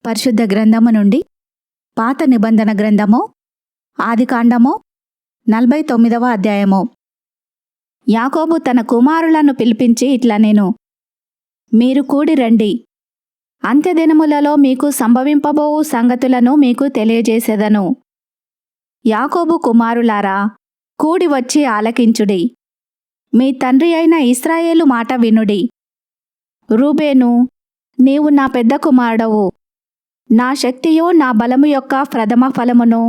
పరిశుద్ధ గ్రంథము నుండి పాత నిబంధన గ్రంథము ఆదికాండము 49వ అధ్యాయము. యాకోబు తన కుమారులను పిలిపించి ఇట్లా నేను, మీరు కూడి రండి, అంత్యదినములలో మీకు సంభవింపబోవు సంగతులను మీకు తెలియజేసేదను. యాకోబు కుమారులారా, కూడి వచ్చి ఆలకించుడి, మీ తండ్రి అయిన ఇశ్రాయేలు మాట వినుడి. రూబేను, నీవు నా పెద్ద కుమారుడవు, నా శక్తియు నా బలము యొక్క ప్రథమ ఫలమును,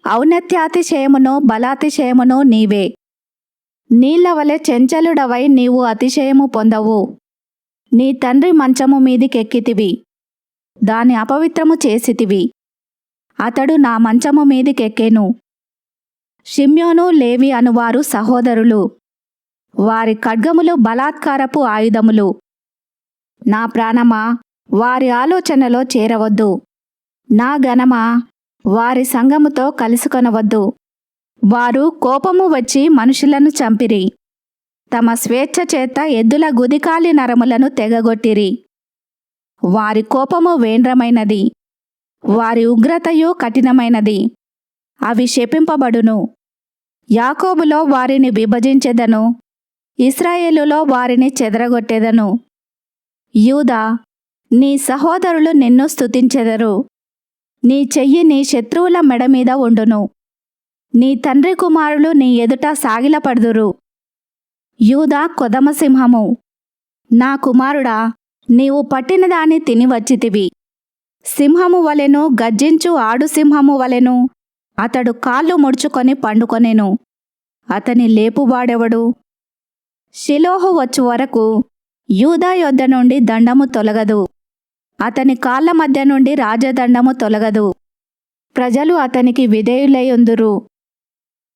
ఔన్నత్యాతిశయమును బలాతిశయమును నీవే. నీళ్లవలె చెంచలుడవై నీవు అతిశయము పొందవు. నీ తండ్రి మంచము మీదికెక్కితివి, దాని అపవిత్రము చేసితివి. అతడు నా మంచము మీదికెక్కెను. షిమ్యోను లేవి అనువారు సహోదరులు, వారి ఖడ్గములు బలాత్కారపు ఆయుధములు. నా ప్రాణమా, వారి ఆలోచనలో చేరవద్దు. నా ఘనమా, వారి సంగముతో కలుసుకొనవద్దు. వారు కోపము వచ్చి మనుషులను చంపిరి, తమ స్వేచ్ఛ చేత ఎద్దుల గుదికాలి నరములను తెగగొట్టిరి. వారి కోపము వేంద్రమైనది, వారి ఉగ్రతయు కఠినమైనది. అవి శపింపబడును. యాకోబులో వారిని విభజించెదను, ఇశ్రాయేలులో వారిని చెదరగొట్టెదను. యూదా, నీ సహోదరులు నిన్ను స్తుతించెదరు. నీ చెయ్యి నీ శత్రువుల మెడ మీద ఉండును. నీ తండ్రి కుమారులు నీ ఎదుట సాగిలపడుదురు. యూదా కొదమసింహము, నా కుమారుడా, నీవు పట్టిన దాన్ని తిని వచ్చితివి. సింహము వలెను, గర్జించు ఆడు సింహము వలెను అతడు కాళ్ళు ముడుచుకొని పండుకొనెను. అతని లేపువాడెవడు? షిలోహు వచ్చు వరకు యూదా యొద్ద నుండి దండము తొలగదు, అతని కాళ్ళ మధ్య నుండి రాజదండము తొలగదు. ప్రజలు అతనికి విధేయులైయుందురు.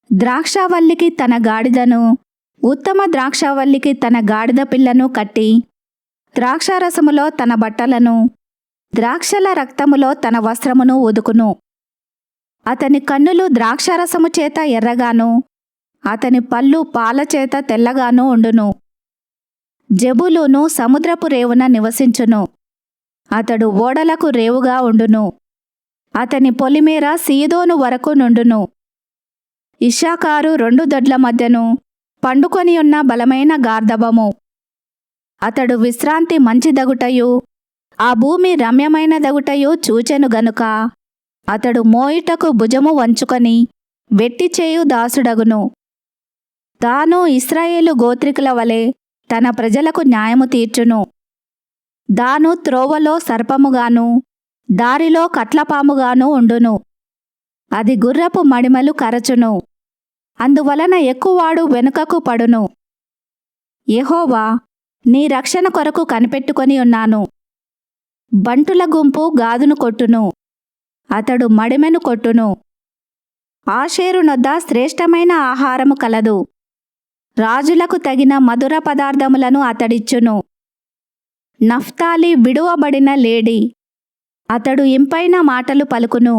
ద్రాక్షావల్లికి తన గాడిదను, ఉత్తమ ద్రాక్షావల్లికి తన గాడిద పిల్లను కట్టి, ద్రాక్షారసములో తన బట్టలను, ద్రాక్షల రక్తములో తన వస్త్రమును ఉదుకును. అతని కన్నులు ద్రాక్షారసము చేత ఎర్రగాను, అతని పళ్ళు పాల చేత తెల్లగాను ఉండును. జెబూలూను సముద్రపు రేవున నివసించును, అతడు ఓడలకు రేవుగా ఉండును. అతని పొలిమేర సీదోను వరకు నుండును. ఇశ్శాఖారు 2 దొడ్ల మధ్యను పండుకొని ఉన్న బలమైన గార్ధబము. అతడు విశ్రాంతి మంచిదగుటయు, ఆ భూమి రమ్యమైనదగుటయు చూచెను గనుక అతడు మోయుటకు భుజము వంచుకొని వెట్టిచేయు దాసుడగును. తాను ఇశ్రాయేలు గోత్రికుల వలె తన ప్రజలకు న్యాయము తీర్చును. దాను త్రోవలో సర్పముగాను, దారిలో కట్లపాముగాను ఉండును. అది గుర్రపు మడిమలు కరచును, అందువలన ఎక్కువాడు వెనుకకు పడును. యెహోవా, నీ రక్షణ కొరకు కనిపెట్టుకొని ఉన్నాను. బంటుల గుంపు గాదును కొట్టును, అతడు మడిమెను కొట్టును. ఆషేరు నొద్ద శ్రేష్టమైన ఆహారము కలదు, రాజులకు తగిన మధుర పదార్థములను అతడిచ్చును. నఫ్తాలి విడువబడిన లేడి, అతడు ఇంపైన మాటలు పలుకును.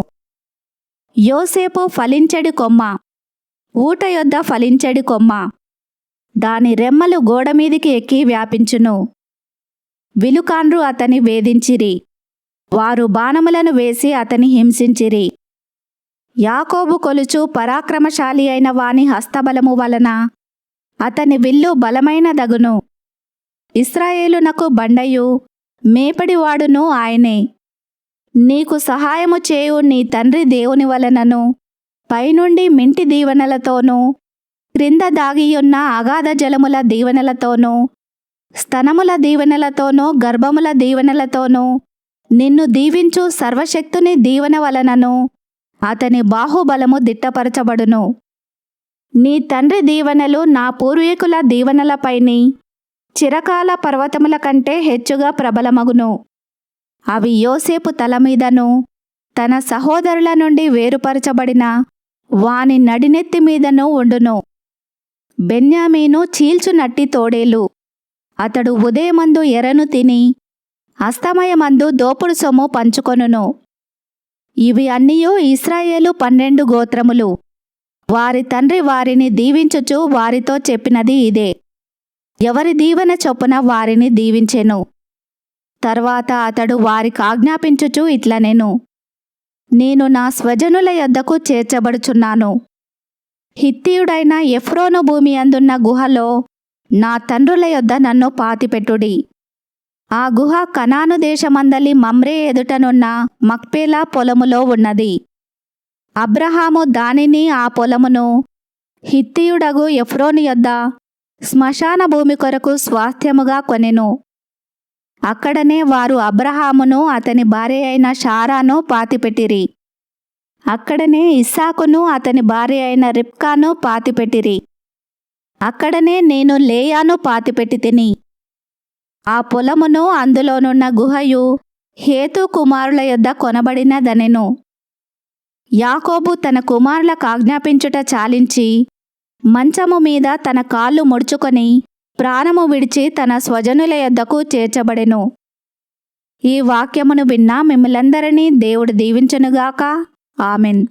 యోసేపు ఫలించెడి కొమ్మ, ఊట యొద్ద ఫలించెడి కొమ్మ, దాని రెమ్మలు గోడమీదికి ఎక్కి వ్యాపించును. విలుకాండ్రు అతని వేధించిరి, వారు బాణములను వేసి అతని హింసించిరి. యాకోబు కొలుచు పరాక్రమశాలి అయిన వాని హస్తబలము వలన అతని విల్లు బలమైనదగును. ఇశ్రాయేలునకు బండయు మేపడివాడును ఆయనే. నీకు సహాయము చేయు నీ తండ్రి దేవుని వలనను, పైనుండి మింటి దీవెనలతోనూ, క్రింద దాగియున్న అగాధ జలముల దీవెనలతోనూ, స్తనముల దీవెనలతోనూ, గర్భముల దీవెనలతోనూ నిన్ను దీవించు సర్వశక్తుని దీవెన వలనను అతని బాహుబలము దిట్టపరచబడును. నీ తండ్రి దీవెనలు నా పూర్వీకుల దీవెనలపైని చిరకాల పర్వతముల కంటే హెచ్చుగా ప్రబలమగును. అవి యోసేపు తల మీదను, తన సహోదరుల నుండి వేరుపరచబడిన వాని నడినెత్తి మీదను ఉండును. బెన్యామీను చీల్చునట్టి తోడేలు, అతడు ఉదయమందు ఎరను తిని అస్తమయమందు దోపుడు సొమ్ము పంచుకొనును. ఇవి అన్నియూ ఇశ్రాయేలు 12 గోత్రములు. వారి తండ్రి వారిని దీవించుచు వారితో చెప్పినది ఇదే. ఎవరి దీవెన చొప్పున వారిని దీవించెను. తర్వాత అతడు వారికి ఆజ్ఞాపించుచు ఇట్లనెను, నేను నా స్వజనుల యొద్దకు చేర్చబడుచున్నాను. హిత్తీయుడైన ఎఫ్రోను భూమి అందున్న గుహలో నా తండ్రుల యొద్ద నన్ను పాతిపెట్టుడి. ఆ గుహ కనాను దేశమందలి మమ్రే ఎదుటనున్న మక్పేలా పొలములో ఉన్నది. అబ్రహాము దానిని ఆ పొలమును హిత్తీయుడగు ఎఫ్రోను యొద్ద శ్మశాన భూమి కొరకు స్వాస్థ్యముగా కొనెను. అక్కడనే వారు అబ్రహామును అతని భార్య అయిన షారాను పాతిపెట్టిరి. అక్కడనే ఇస్సాకును అతని భార్య అయిన రిబ్కాను పాతిపెట్టిరి. అక్కడనే నేను లేయాను పాతిపెట్టి తిని. ఆ పొలమును అందులోనున్న గుహయు హేతు కుమారుల యొద్ద కొనబడినదనెను. యాకోబు తన కుమారులకు ఆజ్ఞాపించుట చాలించి మంచము మీద తన కాళ్ళు ముడుచుకొని ప్రాణము విడిచి తన స్వజనుల యొద్దకు చేర్చబడెను. ఈ వాక్యమును విన్న మిమ్ములందరినీ దేవుడు దీవించునుగాక. ఆమెన్.